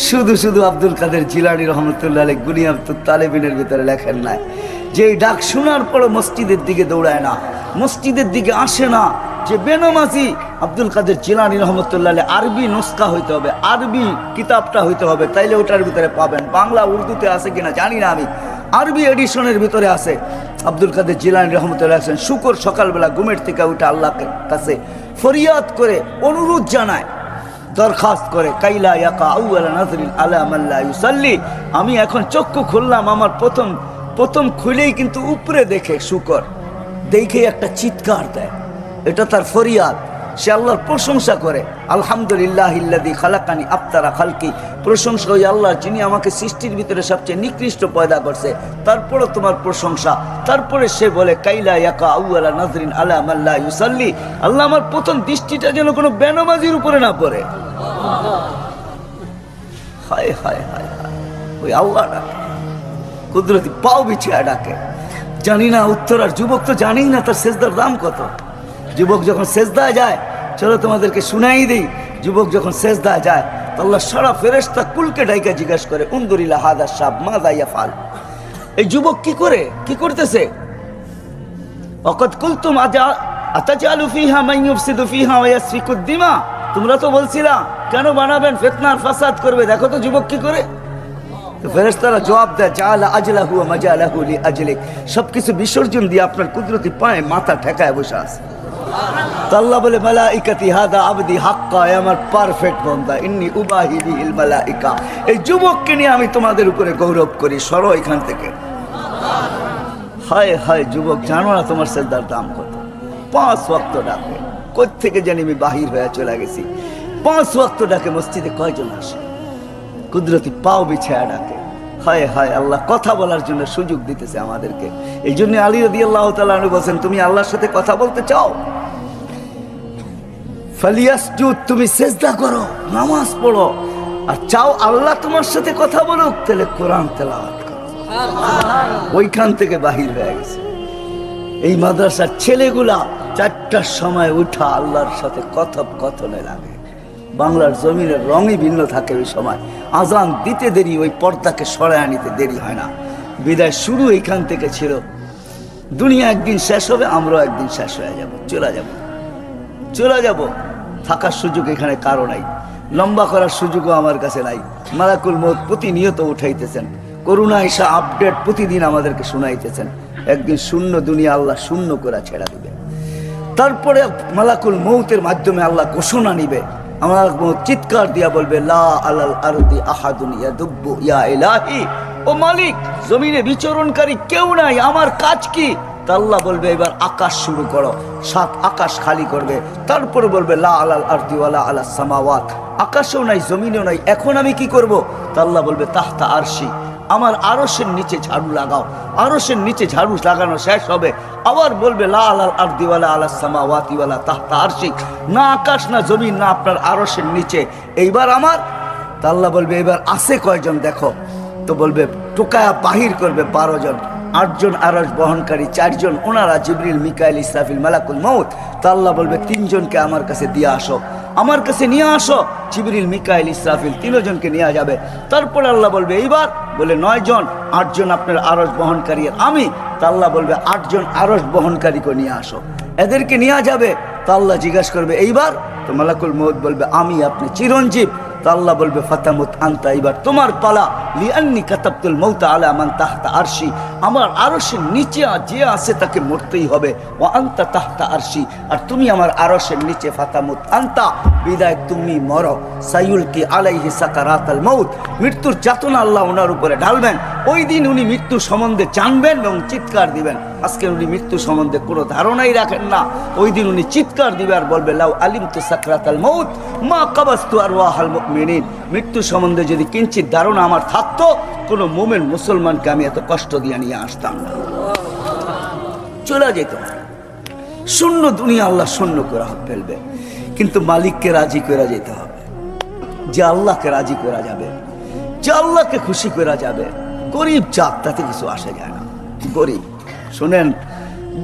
শুধু শুধু আব্দুল কাদের জিলানী রহমতুল্লাহ আলাইহি গুনিয়াতুত তালেবিনের ভিতরে লেখেন নাই যে ডাক শোনার পরে মসজিদের দিকে দৌড়ায় না, মসজিদের দিকে আসে না। যে বেনামাজি আব্দুল কাদের জিলানী রহমতুল্লাহ আলাইহি আরবি নুসখা হইতে হবে, আরবি কিতাবটা হইতে হবে, তাইলে ওটার ভিতরে পাবেন। বাংলা উর্দুতে আছে কিনা জানি না আমি, আরবি এডিশনের ভিতরে আছে। আব্দুল কাদের জিলানী রহমতুল্লাহ আছেন শুকর সকালবেলা ঘুমের থেকে উঠে আল্লাহর কাছে ফরিয়াদ করে অনুরোধ জানায়, দরখাস্ত করে, কাইলা ইয়াকা আউয়ালা নাজরিন আলা মান লা ইউসাল্লি। আমি এখন চক্ষু খুললাম, আমার প্রথম খুলেই কিন্তু উপরে দেখে শুকর, দেখে একটা চিৎকার দেয়, এটা তার ফরিয়াদ। সে আল্লাহর প্রশংসা করে, আলহামদুলিল্লাহিল্লাযী খালাকানি আফতারা খালকি, প্রশংসা ওই আল্লাহ যিনি আমাকে সৃষ্টির ভিতরে সবচেয়ে নিকৃষ্ট পয়দা করছে, তারপরে তোমার প্রশংসা। তারপরে সে বলে কাইলা ইয়াকা আউয়ালা নাজরিন আলা মান লা ইউসাল্লি, আল্লাহ আমার প্রথম দৃষ্টিটা যেন কোনো বেনামাজির উপরে না পড়ে। হায় হায় হায় হায়, ওই আল্লাহ ডাকে, কুদরতি পাও বিছিয়ে ডাকে। জানি না উত্তরার যুবক তো জানেই না তার সেজদার দাম কত। যুবক যখন সেজদায় যায়, চলো তোমাদেরকে শুনাই দিই, যুবক যখন সেজদায় যায় তো আল্লাহ সারা ফেরেশতা কুলকে ডাইকা জিজ্ঞাসা করে, উনদুরিলা হাদা শাব মাযা ইয়াফআল, এই যুবক কি করতেছে? ওয়াকাদ কুলতুম আতাজালু ফিহা মান ইউফসিদু ফিহা ওয়া ইয়াসফিকুদ দিমা, তোমরা তো বলছিলা কেন বানাবেন, ফিতনা আর ফাসাদ করবে, দেখো তো যুবক কি করে। তো ফেরেশতারা জবাব দেয়, জাআলা আজলাহু ওয়া মাজালাহু লিআজলিক, সবকিছু বিসর্জন দিয়ে আপনার কুদরতি পায়ে মাথা ঠেকায় বসে আছে। তো আল্লাহ বলে, মালাইকাতি হাদা আবদি হাক্কা, আমার পারফেক্ট বান্দা, ইন্নী উবাহি বিহিল মালাইকা, এই যুবককে নিয়ে আমি তোমাদের উপরে গৌরব করি, সরো এখান থেকে। হায় হায় যুবক, জানো না তোমার সেজদার দাম কত? 5 ওয়াক্ত ডাকে, কোথ থেকে জানি আমি বাহির হয়ে চলে গেছি। 5 ওয়াক্ত ডাকে, মসজিদে কয়জন আসে? কুদরতি পাও বিছায়া ডাকে। হায় হায়, আল্লাহ কথা বলার জন্য সুযোগ দিতেছে আমাদেরকে। এই জন্য আলী রাদিয়াল্লাহু তাআলা আনহু বলেন, তুমি আল্লাহর সাথে কথা বলতে চাও, ফালিয়াসজুদ, তুমি সেজদা করো, নামাজ পড়ো। আর চাও আল্লাহ তোমার সাথে কথা বলুক, তাহলে কোরআন তেলাওয়াত করো। ওইখান থেকে বাহির হয়ে গেছে। এই মাদ্রাসার ছেলেগুলা 4টার সময় উঠা আল্লাহর সাথে কথোপকথনে লাগে। বাংলার জমিনের রঙই ভিন্ন থাকে ওই সময়। আজান দিতে দেরি, ওই পর্দাকে সরায় নিতে দেরি হয় না। বিদায় শুরু এইখান থেকে ছিল। দুনিয়া একদিন শেষ হবে, আমরাও একদিন শেষ হয়ে যাব, চলে যাব। থাকার সুযোগ এখানে কারো নাই, লম্বা করার সুযোগও আমার কাছে নাই। মালাকুল মউত প্রতিনিয়ত উঠাইতেছেন, করুণা ঈশা আপডেট প্রতিদিন আমাদেরকে শুনাইতেছেন। একদিন শূন্য দুনিয়া আল্লাহ শূন্য করে ছেড়া দিবে। তারপরে মালাকুল মউতের মাধ্যমে আল্লাহ ঘোষণা নিবে, আমার চিৎকার দিয়া বলবে, লা আলাল আরদি আহাদুন ইয়াদুব্বু ইয়া ইলাহি, ও মালিক, জমিনে বিচরণকারী কেউ নাই, আমার কাজ কি? তা আল্লাহ বলবে এবার আকাশ শুরু করো, 7 আকাশ খালি করবে। তারপরে বলবে লা আলাল আরদি ওয়ালা আলাস সামাওয়াত, আকাশেও নাই জমিনেও নাই, এখন আমি কি করব? তা আল্লাহ বলবে তাহতা আরশি, আমার আরশের নিচে ঝাড়ু লাগাও। আরশের নিচে ঝাড়ু লাগানো শেষ হবে, আবার বলবে লা আলাল আরদি ওয়ালা আলাস সামাওয়াতি ওয়ালা তাহতা আরশি, না আকাশ না জমিন না আপনার আরশের নিচে, এইবার আমার। তা আল্লাহ বলবে এবার আছে কয়জন দেখো? তো বলবে টোকায়া বাহির করবে 12 জন, 8 জন আরশ বহনকারী, 4 জন ওনারা জিবরিল মিকাইল ইসরাফিল মালাকুল মউত। তা আল্লাহ বলবে 3 জনকে আমার কাছে দিয়ে আসো, আমার কাছে নিয়ে আসো। জিবরিল মিকাইল ইসরাফিল 3 জনকে নিয়ে যাবে। তারপরে আল্লাহ বলবে এইবার, বলে 9 জন, 8 জন আপনার আরশ বহনকারী আর আমি। তা আল্লাহ বলবে 8 জন আরশ বহনকারীকে নিয়ে আসো, এদেরকে নিয়ে যাবে। তা আল্লাহ জিজ্ঞাসা করবে এইবার? তো মালাকুল মউত বলবে আমি আপনি চিরঞ্জীব। তা আল্লাহ বলবে ফাতামুত আনতা, এবার তোমার পালা। লিআন্নি কাতাবতুল মাউতা আলা মান তাহতা আরশি, আমার আরশের নিচে যে আছে তাকে মরতেই হবে। ওয়া আনতা তাহতা আরশি, আর তুমি আমার আরশের নিচে। ফাতামুত আনতা, বিদায় তুমি মরো। সাইয়ুলকি আলাইহি সাকারাতাল মাউত, মৃত্যুর যাতনা আল্লাহ ওনার উপরে ঢালবেন। ওই দিন উনি মৃত্যু সম্বন্ধে জানবেন এবং চিৎকার দিবেন। আজকে উনি মৃত্যু সম্বন্ধে কোনো ধারণাই রাখেন না, ওই দিন উনি চিৎকার দিবে আর বলবে লাউ আলিমতু সাকরাতাল মাউত মা কাবাস্তু আরওয়াহাল মুমিনিন, মৃত্যু সম্বন্ধে যদি কিঞ্চিত ধারণা আমার থাকতো, কোনো মুমিন মুসলমানকে আমি এত কষ্ট দিয়ে নিয়ে আসতাম না, চলে যেত। শূন্য দুনিয়া আল্লাহ শূন্য করে ফেলবে, কিন্তু মালিককে রাজি করে যেতে হবে। যে আল্লাহকে রাজি করা যাবে, যে আল্লাহকে খুশি করা যাবে। গরিব জাত, তাতে কিছু আসে যায় না। গরিব, শোনেন,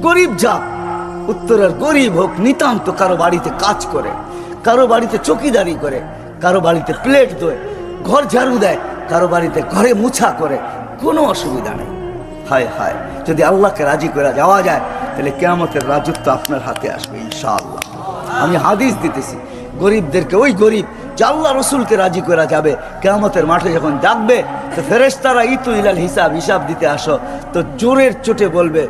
গরিব জাত, উত্তরের গরিব হোক, নিতান্ত কারো বাড়িতে কাজ করে, কারো বাড়িতে চকিদারি করে, কারো বাড়িতে প্লেট ধোয়, ঘর ঝাড়ু দেয়, কারো বাড়িতে ঘরে মুছা করে, কোনো অসুবিধা নেই। হায় হায়, যদি আল্লাহকে রাজি করে যাওয়া যায়, তাহলে কিয়ামতের রাজত্ব আপনার হাতে আসবে ইনশাআল্লাহ। আমি হাদিস দিতেছি, গরিবদেরকে, ওই গরিব যে আল্লাহ রসুলকে রাজি করা যাবে, কিয়ামতের মাঠে যখন ডাকবে, তো ফেরেশতারা ইতু ইলাল হিসাব, হিসাব দিতে আসো। তো জোরের চোটে বলবে,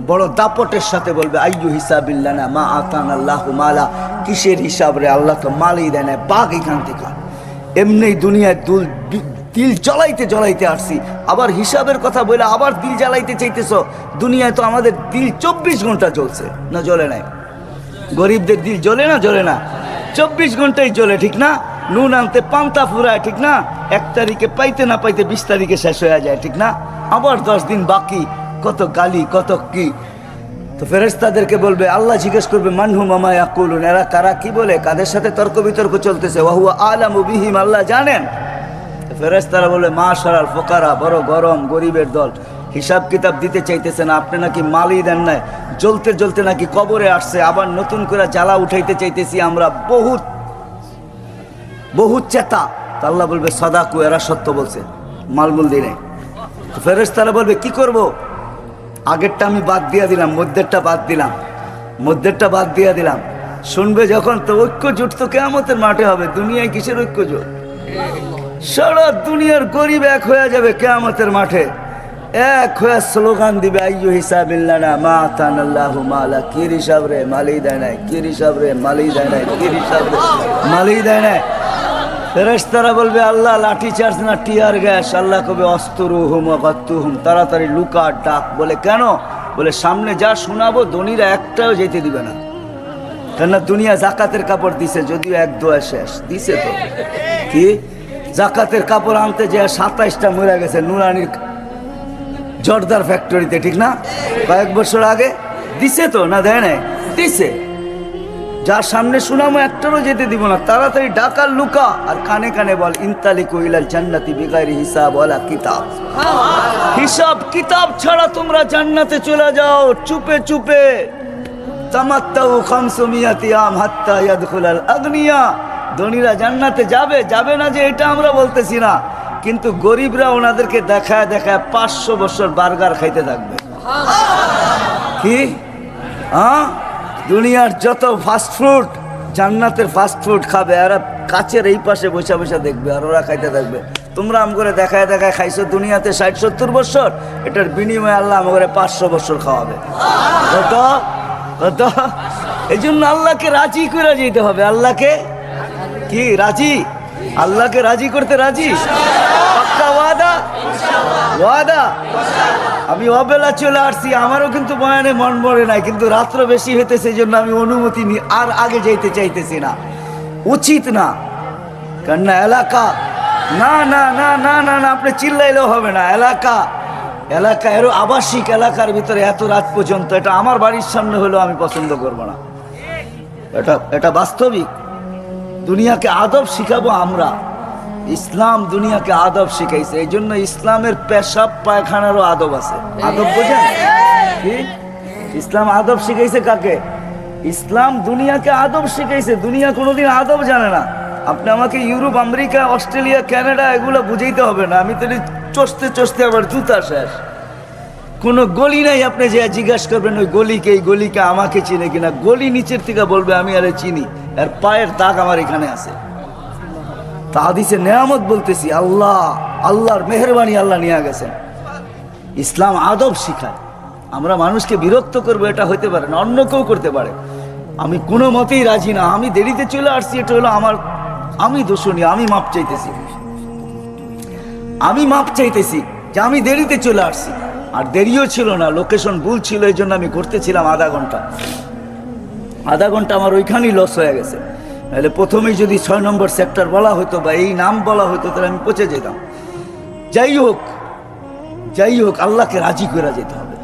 বড় দাপটের সাথে বলবে আইয়ু হিসাবিল্লানা মা আতান আল্লাহু মালা, কিসের হিসাব রে, আল্লাহ তো মালই দেয় না, বাঘ এখান থেকে। এমনি দুনিয়ায় দিল জ্বলাইতে জ্বলাইতে আসছি, আবার হিসাবের কথা বলে আবার দিল জ্বালাইতে চাইতেছ। দুনিয়ায় তো আমাদের দিল 24 ঘন্টা জ্বলছে, না জ্বলে নাই? গরিবদের দিল জ্বলে না, জ্বলে না? 24 ঘন্টাই জ্বলে, ঠিক না? নুন আনতে পান্তা ফুরায়, ঠিক না? 1 তারিখে পাইতে না পাইতে 20 তারিখে শেষ হয়ে যায়, ঠিক না? আবার 10 দিন বাকি, কত গালি, কত কি। তো ফেরেশতাদেরকে বলবে, আল্লাহ জিজ্ঞেস করবে মানহুম আমা ইয়াকুলুন, এরা কারা কি বলে, কাদের সাথে তর্ক বিতর্ক চলতেছে। ওয়া হুয়া আলামু বিহিম, আল্লাহ জানেন। ফেরেশতারা বলে মাশারাল ফুকারা, বড় গরম গরিবের দল, হিসাব কিতাব দিতে চাইতেছে না, আপনি নাকি মালই দেন নাই, জ্বলতে জ্বলতে নাকি কবরে আসছে, আবার নতুন করে জ্বালা উঠাইতে চাইতেছি আমরা, বহুত বহুত চেতা। তা আল্লাহ বলবে সাদাকু, এরা সত্য বলছে, মালমূল দিনে। ফেরেশতারা বলবে কি করব? আগেরটা আমি বাদ দিয়ে দিলাম, মধ্যেরটা বাদ দিলাম, মধ্যেরটা বাদ দিয়ে দিলাম। শুনবে যখন, তো ঐক্য জোট তো কিয়ামতের মাঠে হবে। দুনিয়ায় কিসের ঐক্য জোট? সারা দুনিয়ার গরিব এক হয়ে যাবে কিয়ামতের মাঠে, এক হয়ে স্লোগান দিবে আইয়ু হিসাবিল্লানা মা আতানাল্লাহু মালা, কি হিসাব রে, মালই দেয় নাই, কি হিসাব রে, মালই দেয় নাই, কি হিসাব রে, মালই দেয় নাই। ফেরেশতারা বলবে আল্লাহ লাঠি চার্জ না টিয়ার গ্যাস? আল্লাহ কবে অস্তুরুহুম ওয়াগাত্তুহুম, তাড়াতাড়ি লুকা ডাক। বলে কেন? বলে সামনে যা শোনাবো ধনীরা একটাও যেতে দিবে না, কেননা দুনিয়া জাকাতের কাপড় দিছে, যদিও 1 দোয়া শেষ দিছে। তো কি জাকাতের কাপড় আনতে যে 27টা মরে গেছে নুরানির জর্দার ফ্যাক্টরিতে, ঠিক না? কয়েক বছর আগে দিছে তো, না দেয় নাই? দিছে। যার সামনে শুনামো একটারও যেতে দিব না, তাড়াতাড়ি ডাকার লুকা, আর কানে কানে বল ইনতালিকু ইলাল জান্নাতি বিগাইরি হিসাব ওয়ালা কিতাব, হিসাব কিতাব ছাড়া তোমরা জান্নাতে চলে যাও চুপে চুপে। তামাত্তাউ 500 আম হাত্তা ইয়াদখুলাল আগনিয়া, ধনীরা জান্নাতে যাবে, যাবে না যে এটা আমরা বলতেছি না, কিন্তু গরিবরা ওনাদেরকে দেখায় দেখায় 500 বছর বার্গার খাইতে থাকবে। কি? হ্যাঁ, দুনিয়ার যত ফাস্ট ফুড, জান্নাতের ফাস্ট ফুড খাবে, আর কাছের এই পাশে বসে বসে দেখবে, আর ওরা খাইতে থাকবে। তোমরা আমগরে দেখায় দেখায় খাইছো দুনিয়াতে 60-70 বছর, এটার বিনিময়ে আল্লাহ আমগরে 500 বছর খাওয়াবে। কত কত? এই জন্য আল্লাহকে রাজি করে যেতে হবে। আল্লাহকে কি রাজি? আল্লাহকে রাজি করতে রাজি? পাক্কা ওয়াদা? ওয়াদা? আমি অবেলা চলে আসছি, আমারও কিন্তু বয়ানে মন ভরে নাই, কিন্তু রাত্র বেশি হইতেছে, সেই জন্য আমি অনুমতি নিই, আর আগে যাইতে চাইতেছি না, উচিত না। কেননা এলাকা, না না না না না না, আপনি চিল্লাইলেও হবে না। এলাকা এরও আবাসিক এলাকার ভিতরে এত রাত পর্যন্ত, এটা আমার বাড়ির সামনে হলেও আমি পছন্দ করব না। এটা বাস্তবিক। দুনিয়াকে আদব শিখাবো আমরা। ইসলাম দুনিয়াকে আদব শিখাইছে, এই জন্য ইসলামের পেশাব পায়খানারও আদব আছে। আদব বোঝেন কি? ইসলাম আদব শিখাইছে কাকে? ইসলাম দুনিয়াকে আদব শিখাইছে। দুনিয়া কোনোদিন আদব জানে না। আপনি আমাকে ইউরোপ, আমেরিকা, অস্ট্রেলিয়া, কানাডা এগুলো বুঝাইতে হবে না। আমি তাহলে চষতে চষতে আবার জুতা শেষ। কোনো গলি নাই, আপনি যে জিজ্ঞাসা করবেন ওই গলিকে, এই গলিকে আমাকে চিনে কিনা, গলি নিচের থেকে বলবে আমি আরে চিনি, আর পায়ের দাগ আমার এখানে আছে। তা হাদিসে নেয়ামত বলতেছি, আল্লাহর মেহেরবানি, আল্লাহ নিয়ে গেছেন। ইসলাম আদব শিখায়। আমরা মানুষকে বিরক্ত করবো এটা হইতে পারে না, অন্য কেউ করতে পারে। আমি কোনো মতেই রাজি না। আমি দেরিতে চলে আসছি, এটা হলো আমি দোষণীয়, আমি মাপ চাইতেছি। আমি মাপ চাইতেছি যে আমি দেরিতে চলে আসছি, আর দেরিও ছিল না, লোকেশন ভুল ছিল, এই জন্য আমি করতেছিলাম আধা ঘন্টা আমার ওইখানেই লস হয়ে গেছে। নাহলে প্রথমেই যদি 6 নম্বর সেক্টর বলা হতো বা এই নাম বলা হতো, তাহলে আমি পৌঁছে যেতাম। যাই হোক, আল্লাহকে রাজি করে যেতে হবে।